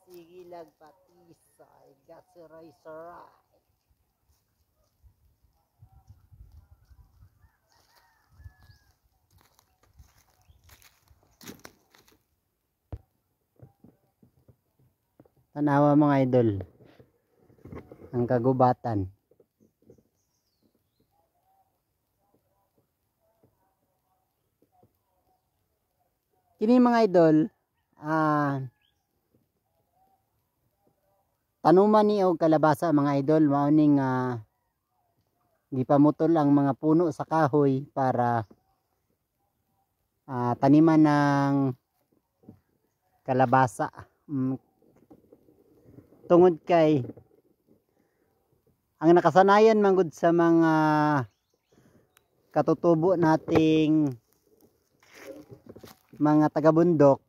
Sige lang patisay, gasiray-saray. Tanawa mga idol, ang kagubatan. Kini mga idol, tanuman ni og kalabasa mga idol, mauning gipamutol ang mga puno sa kahoy para taniman ng kalabasa. Tungod kay ang nakasanayan manggod sa mga katutubo nating mga taga-bundok,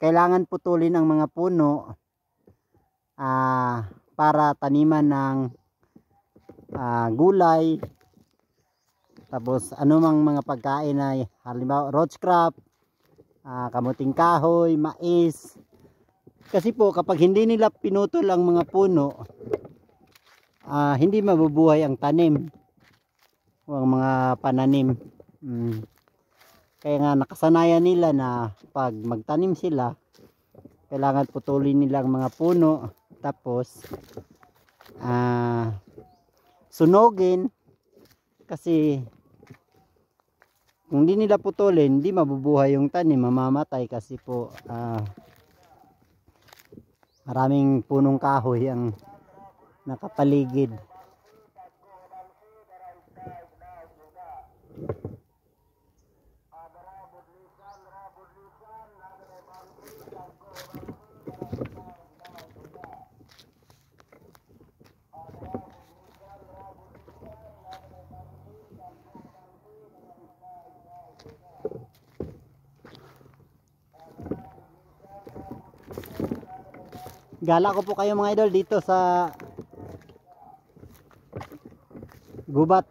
kailangan putulin ang mga puno para taniman ng gulay, tapos anumang mga pagkain na halimbawa roach crop, kamuting kahoy, mais. Kasi po kapag hindi nila pinutol ang mga puno, hindi mabubuhay ang tanim o ang mga pananim. Kaya nga nakasanayan nila na pag magtanim sila, kailangan putulin nila ang mga puno, tapos sunogin, kasi kung hindi nila putulin, hindi mabubuhay yung tanim, mamamatay kasi po maraming punong kahoy ang nakapaligid. Gala ko po kayo mga idol dito sa gubat